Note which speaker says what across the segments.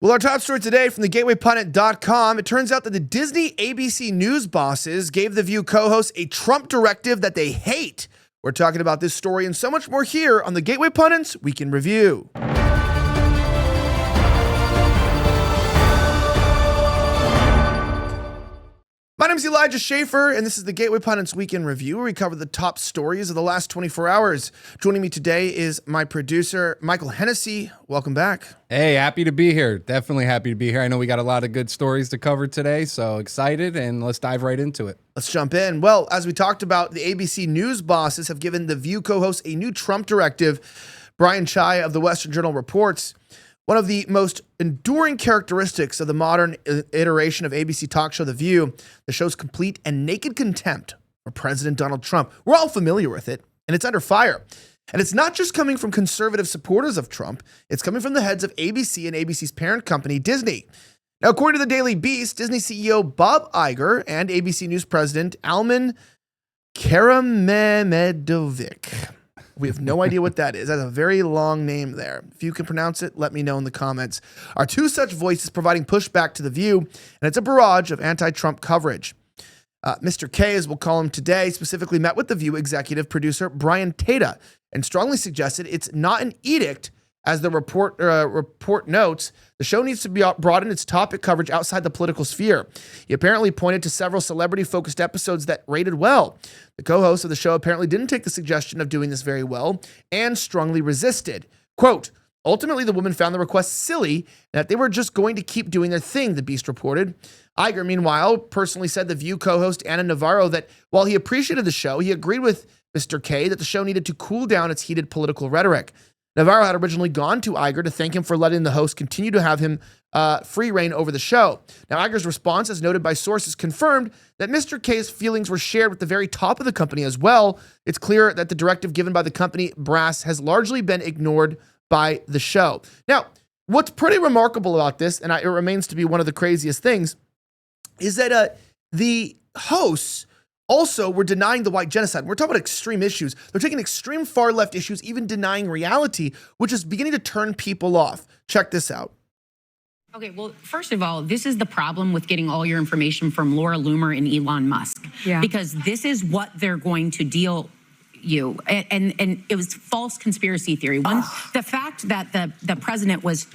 Speaker 1: Well, our top story today from the GatewayPundit.com, it turns out that the Disney ABC News bosses gave The View co-hosts a Trump directive that they hate. We're talking about this story and so much more here on the Gateway Pundit's Week in Review. My name is Elijah Schaffer, and this is the Gateway Pundit's Week in Review, where we cover the top stories of the last 24 hours. Joining me today is my producer, Michael Hennessy. Welcome back.
Speaker 2: Hey, happy to be here. Definitely happy to be here. I know we got a lot of good stories to cover today, so excited, and let's dive right into it.
Speaker 1: Let's jump in. Well, as we talked about, the ABC News bosses have given The View co-host a new Trump directive. Brian Chai of the Western Journal reports, one of the most enduring characteristics of the modern iteration of ABC talk show The View, the show's complete and naked contempt for President Donald Trump. We're all familiar with it, and it's under fire. And it's not just coming from conservative supporters of Trump, it's coming from the heads of ABC and ABC's parent company, Disney. Now, according to the Daily Beast, Disney CEO Bob Iger and ABC News President Alman Karamemedovic. We have no idea what that is. That's a very long name there. If you can pronounce it, let me know in the comments. Are two such voices providing pushback to The View, and it's a barrage of anti-Trump coverage. Mr. K, as we'll call him today, specifically met with The View executive producer Brian Tata and strongly suggested it's not an edict. As the report notes, the show needs to broaden its topic coverage outside the political sphere. He apparently pointed to several celebrity-focused episodes that rated well. The co-host of the show apparently didn't take the suggestion of doing this very well and strongly resisted. Quote, ultimately, the woman found the request silly and that they were just going to keep doing their thing, the Beast reported. Iger, meanwhile, personally said The View co-host Ana Navarro that while he appreciated the show, he agreed with Mr. K that the show needed to cool down its heated political rhetoric. Navarro had originally gone to Iger to thank him for letting the host continue to have him free reign over the show. Now, Iger's response, as noted by sources, confirmed that Mr. K's feelings were shared with the very top of the company as well. It's clear that the directive given by the company brass has largely been ignored by the show. Now, what's pretty remarkable about this, and it remains to be one of the craziest things, is that the hosts also, we're denying the white genocide. We're talking about extreme issues. They're taking extreme far left issues, even denying reality, which is beginning to turn people off. Check this out.
Speaker 3: Okay, well, first of all, this is the problem with getting all your information from Laura Loomer and Elon Musk. Yeah. Because this is what they're going to deal you. And it was false conspiracy theory. One, the fact that the president of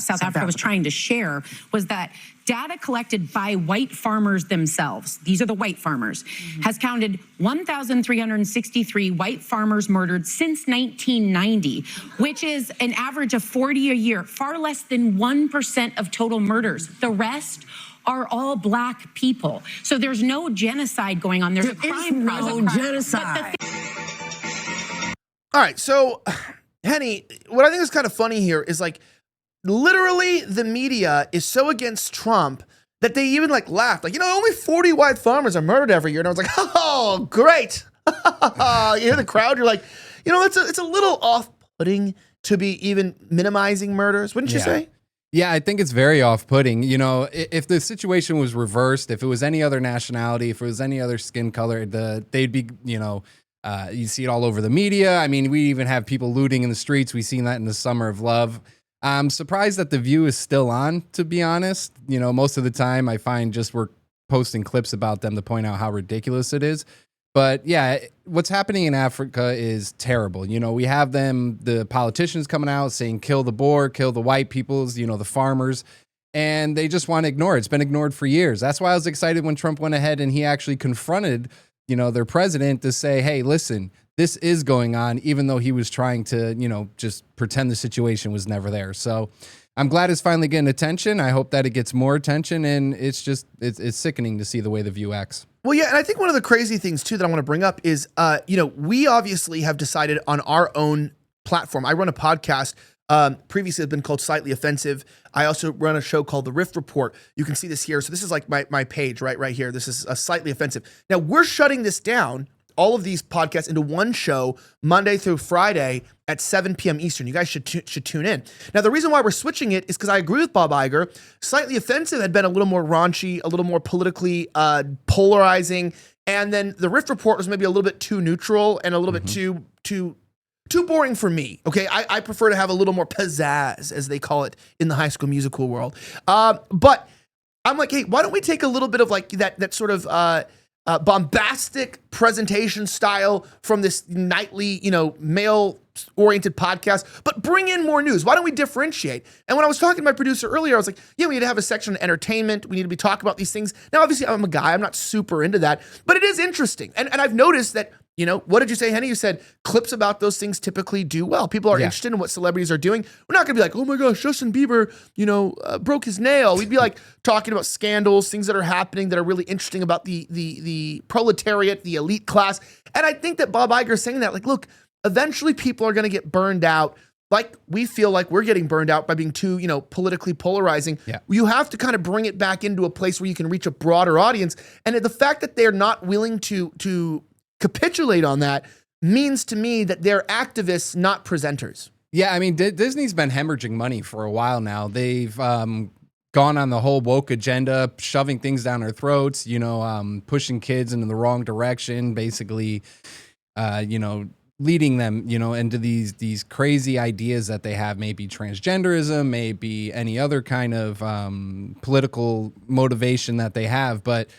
Speaker 3: South Africa was trying to share was that data collected by white farmers themselves, these are the white farmers, has counted 1,363 white farmers murdered since 1990, which is an average of 40 a year, far less than 1% of total murders. The rest are all black people. So there's no genocide going on. There's a crime.
Speaker 4: No genocide.
Speaker 1: All right, so, Henny, what I think is kind of funny here is like, literally the media is so against Trump that they even like laughed. Like, only 40 white farmers are murdered every year. And I was like, oh, great. You hear the crowd, you're like, it's a little off-putting to be even minimizing murders, wouldn't you say?
Speaker 2: Yeah, I think it's very off-putting. If the situation was reversed, if it was any other nationality, if it was any other skin color, they'd be, you see it all over the media. I mean, we even have people looting in the streets. We've seen that in the Summer of Love. I'm surprised that The View is still on, to be honest. Most of the time I find just we're posting clips about them to point out how ridiculous it is. But yeah, what's happening in Africa is terrible. We have the politicians coming out saying, kill the Boer, kill the white peoples, the farmers, and they just want to ignore it. It's been ignored for years. That's why I was excited when Trump went ahead and he actually confronted, their president to say, hey, listen, this is going on, even though he was trying to, just pretend the situation was never there. So I'm glad it's finally getting attention. I hope that it gets more attention, and it's sickening to see the way The View acts.
Speaker 1: Well, yeah, and I think one of the crazy things, too, that I want to bring up is, we obviously have decided on our own platform. I run a podcast, previously has been called Slightly Offensive. I also run a show called The Rift Report. You can see this here. So this is like my page right here. This is a Slightly Offensive. Now, we're shutting this down, all of these podcasts, into one show Monday through Friday at 7 p.m. Eastern. You guys should tune in. Now, the reason why we're switching it is because I agree with Bob Iger. Slightly Offensive had been a little more raunchy, a little more politically polarizing, and then The Rift Report was maybe a little bit too neutral and a little bit too too boring for me. Okay, I prefer to have a little more pizzazz, as they call it in the High School Musical world. But I'm like, hey, why don't we take a little bit of like that sort of bombastic presentation style from this nightly, male-oriented podcast, but bring in more news. Why don't we differentiate? And when I was talking to my producer earlier, I was like, yeah, we need to have a section on entertainment. We need to be talking about these things. Now, obviously, I'm a guy. I'm not super into that, but it is interesting. And I've noticed that, what did you say, Henny? You said clips about those things typically do well. People are interested in what celebrities are doing. We're not going to be like, oh my gosh, Justin Bieber, broke his nail. We'd be like talking about scandals, things that are happening that are really interesting about the proletariat, the elite class. And I think that Bob Iger is saying that, like, look, eventually people are going to get burned out. Like we feel like we're getting burned out by being too, politically polarizing. Yeah. You have to kind of bring it back into a place where you can reach a broader audience. And the fact that they're not willing to capitulate on that means to me that they're activists, not presenters.
Speaker 2: Yeah, I mean, Disney's been hemorrhaging money for a while now. They've gone on the whole woke agenda, shoving things down our throats, pushing kids into the wrong direction, basically, leading them, into these crazy ideas that they have, maybe transgenderism, maybe any other kind of political motivation that they have, but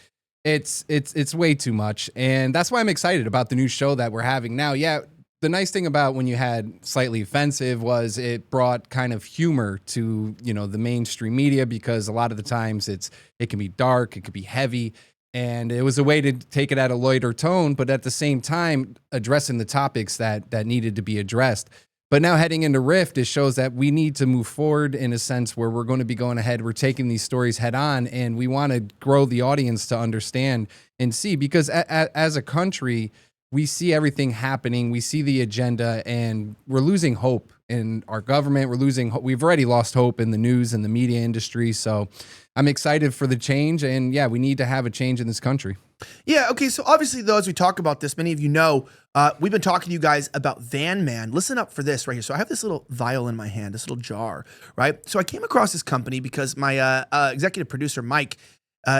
Speaker 2: it's way too much. And that's why I'm excited about the new show that we're having now. Yeah, the nice thing about when you had Slightly Offensive was it brought kind of humor to, the mainstream media, because a lot of the times it can be dark, it could be heavy. And it was a way to take it at a lighter tone, but at the same time, addressing the topics that needed to be addressed. But now heading into Rift, it shows that we need to move forward in a sense where we're going to be going ahead. We're taking these stories head on, and we want to grow the audience to understand and see, because as a country, we see everything happening. We see the agenda, and we're losing hope in our government. We've already lost hope in the news and the media industry. So I'm excited for the change. And yeah, we need to have a change in this country.
Speaker 1: Yeah. Okay. So obviously, though, as we talk about this, many of you know, we've been talking to you guys about Van Man. Listen up for this right here. So I have this little vial in my hand, this little jar, right? So I came across this company because my executive producer, Mike,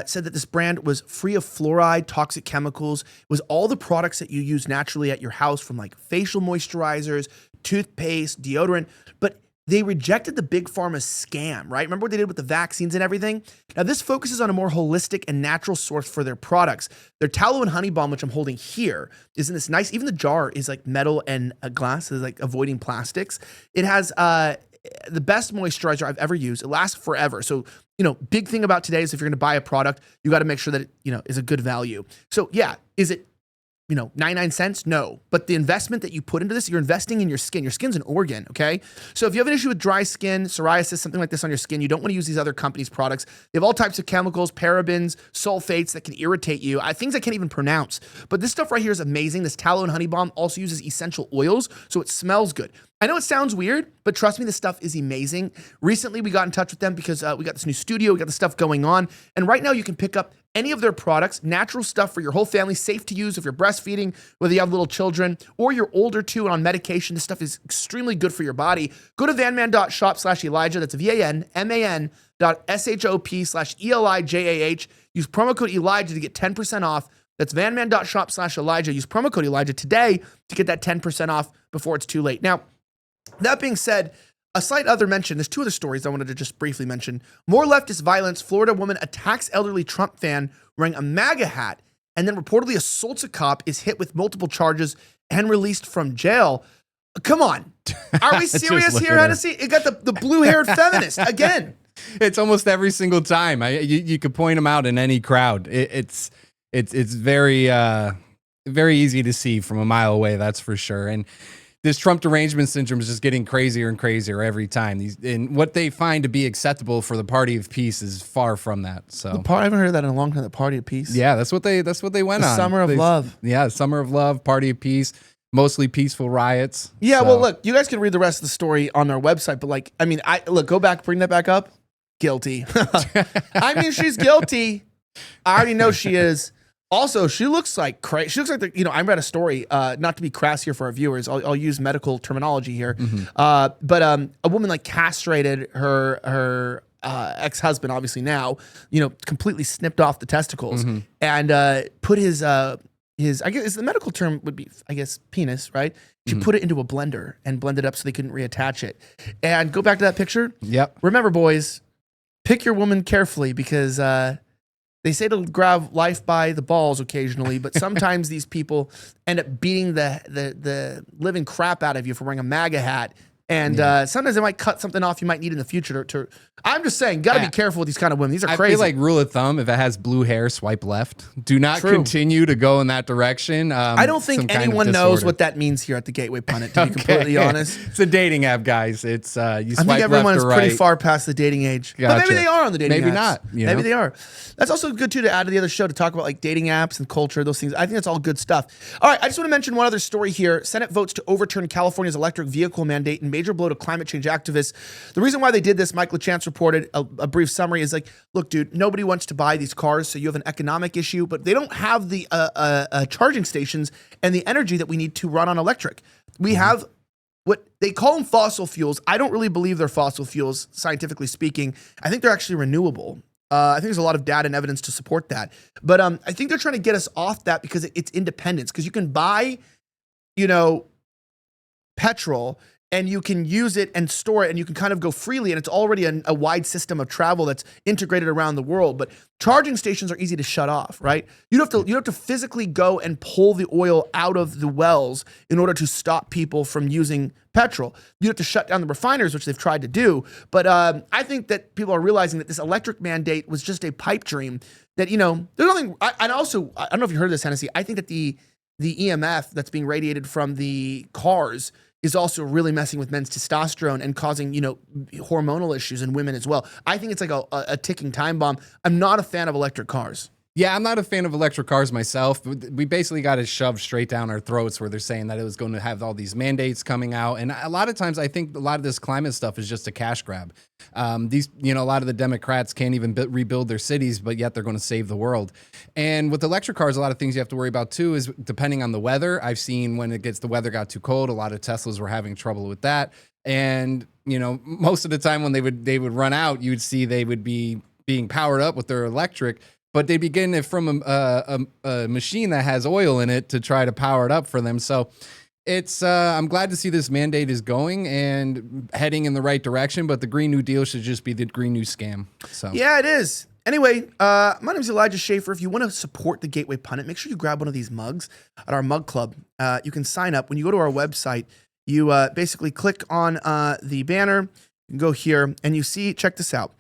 Speaker 1: said that this brand was free of fluoride, toxic chemicals. It was all the products that you use naturally at your house, from like facial moisturizers, toothpaste, deodorant. But they rejected the big pharma scam, right? Remember what they did with the vaccines and everything? Now, this focuses on a more holistic and natural source for their products. Their tallow and honey balm, which I'm holding here, is in this nice, even the jar is like metal and glass, is like avoiding plastics. It has the best moisturizer I've ever used. It lasts forever. So, big thing about today is if you're going to buy a product, you got to make sure that it, is a good value. So yeah, is it 99 cents? No. But the investment that you put into this, you're investing in your skin. Your skin's an organ, okay? So if you have an issue with dry skin, psoriasis, something like this on your skin, you don't want to use these other companies' products. They have all types of chemicals, parabens, sulfates that can irritate you, things I can't even pronounce. But this stuff right here is amazing. This tallow and honey balm also uses essential oils, so it smells good. I know it sounds weird, but trust me, this stuff is amazing. Recently, we got in touch with them because we got this new studio, we got the stuff going on. And right now you can pick up any of their products, natural stuff for your whole family, safe to use if you're breastfeeding, whether you have little children, or you're older too and on medication. This stuff is extremely good for your body. Go to vanman.shop/Elijah. That's VANMAN.SHOP/ELIJAH. Use promo code Elijah to get 10% off. That's vanman.shop/Elijah. Use promo code Elijah today to get that 10% off before it's too late. Now, that being said, a slight other mention, there's two other stories I wanted to just briefly mention. More leftist violence. Florida woman attacks elderly Trump fan wearing a MAGA hat and then reportedly assaults a cop, is hit with multiple charges and released from jail. Come on. Are we serious here, Hennessy? It got the blue-haired feminist again.
Speaker 2: It's almost every single time. You could point them out in any crowd. It's very very easy to see from a mile away, that's for sure. And this Trump derangement syndrome is just getting crazier and crazier every time. And what they find to be acceptable for the party of peace is far from that. So
Speaker 1: I haven't heard that in a long time. The party of peace.
Speaker 2: Yeah, that's what they went on.
Speaker 1: Summer of love.
Speaker 2: Yeah, summer of love, party of peace. Mostly peaceful riots.
Speaker 1: Yeah, well, look, you guys can read the rest of the story on our website. But go back, bring that back up. Guilty. I mean, she's guilty. I already know she is. Also, she looks like crazy. She looks like I read a story, not to be crass here for our viewers. I'll use medical terminology here. But a woman castrated her ex-husband, obviously now, completely snipped off the testicles and put his I guess the medical term would be, I guess, penis, right? She put it into a blender and blended up so they couldn't reattach it. And go back to that picture.
Speaker 2: Yep.
Speaker 1: Remember, boys, pick your woman carefully because they say to grab life by the balls occasionally, but sometimes these people end up beating the living crap out of you for wearing a MAGA hat. And sometimes they might cut something off you might need in the future. I'm just saying, got to be careful with these kind of women. These are crazy.
Speaker 2: I feel like rule of thumb, if it has blue hair, swipe left. Do not continue to go in that direction.
Speaker 1: I don't think anyone knows what that means here at the Gateway Pundit, to be completely honest.
Speaker 2: It's a dating app, guys. It's you swipe left or right.
Speaker 1: I think everyone is pretty far past the dating age. But maybe they are on the dating apps.
Speaker 2: Maybe not.
Speaker 1: Maybe they are. That's also good, too, to add to the other show to talk about like dating apps and culture, those things. I think that's all good stuff. All right, I just want to mention one other story here. Senate votes to overturn California's electric vehicle mandate in major blow to climate change activists. The reason why they did this, Mike LaChance reported, a brief summary is like, look, dude, nobody wants to buy these cars, so you have an economic issue, but they don't have the charging stations and the energy that we need to run on electric. We have what they call them fossil fuels. I don't really believe they're fossil fuels, scientifically speaking. I think they're actually renewable. I think there's a lot of data and evidence to support that. But I think they're trying to get us off that because it's independence. Because you can buy, petrol and you can use it and store it and you can kind of go freely and it's already a wide system of travel that's integrated around the world. But charging stations are easy to shut off, right? You have to physically go and pull the oil out of the wells in order to stop people from using petrol. You have to shut down the refiners, which they've tried to do. But I think that people are realizing that this electric mandate was just a pipe dream. That, there's nothing. And also, I don't know if you heard this, Hennessy. I think that the EMF that's being radiated from the cars is also really messing with men's testosterone and causing, hormonal issues in women as well. I think it's like a ticking time bomb. I'm not a fan of electric cars.
Speaker 2: Yeah, I'm not a fan of electric cars myself. We basically got it shoved straight down our throats where they're saying that it was going to have all these mandates coming out. And a lot of times I think a lot of this climate stuff is just a cash grab. A lot of the Democrats can't even rebuild their cities, but yet they're going to save the world. And with electric cars, a lot of things you have to worry about too is depending on the weather. I've seen when the weather got too cold, a lot of Teslas were having trouble with that. And, most of the time when they would run out, you would see they would be being powered up with their electric. But they be getting it from a machine that has oil in it to try to power it up for them. So it's I'm glad to see this mandate is going and heading in the right direction. But the Green New Deal should just be the Green New Scam. So
Speaker 1: yeah, it is. Anyway, my name is Elijah Schaffer. If you want to support the Gateway Pundit, make sure you grab one of these mugs at our mug club. You can sign up. When you go to our website, you basically click on the banner. You can go here and you see, check this out.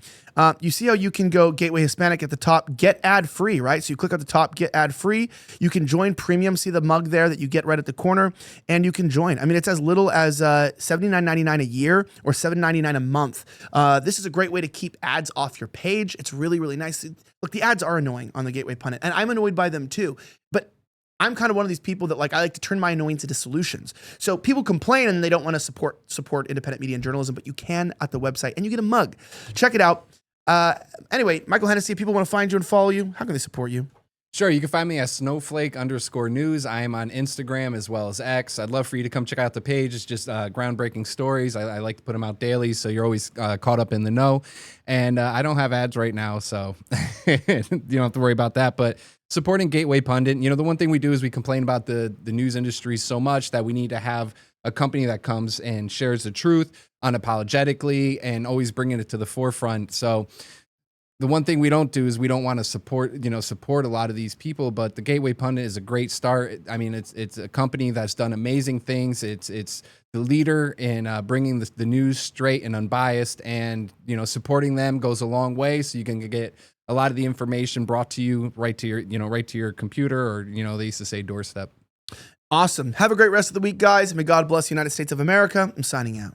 Speaker 1: You see how you can go Gateway Hispanic at the top, get ad free, right? So you click at the top, get ad free. You can join premium. See the mug there that you get right at the corner, and you can join. I mean, it's as little as $79.99 a year or $7.99 a month. This is a great way to keep ads off your page. It's really, really nice. Look, the ads are annoying on the Gateway Pundit, and I'm annoyed by them too. But I'm kind of one of these people that I like to turn my annoyance into solutions. So people complain and they don't want to support independent media and journalism, but you can at the website and you get a mug. Check it out. Anyway, Michael Hennessy, if people want to find you and follow you, how can they support you?
Speaker 2: Sure, you can find me at snowflake_news. I am on Instagram as well as X. I'd love for you to come check out the page. It's just groundbreaking stories. I like to put them out daily, so you're always caught up in the know. And I don't have ads right now, so you don't have to worry about that. But supporting Gateway Pundit, the one thing we do is we complain about the news industry so much that we need to have a company that comes and shares the truth unapologetically and always bringing it to the forefront. So the one thing we don't do is we don't want to support a lot of these people, but the Gateway Pundit is a great start. I mean, it's a company that's done amazing things. It's the leader in bringing the news straight and unbiased, and supporting them goes a long way. So you can get a lot of the information brought to you right to your computer, or they used to say doorstep.
Speaker 1: Awesome. Have a great rest of the week, guys. May God bless the United States of America. I'm signing out.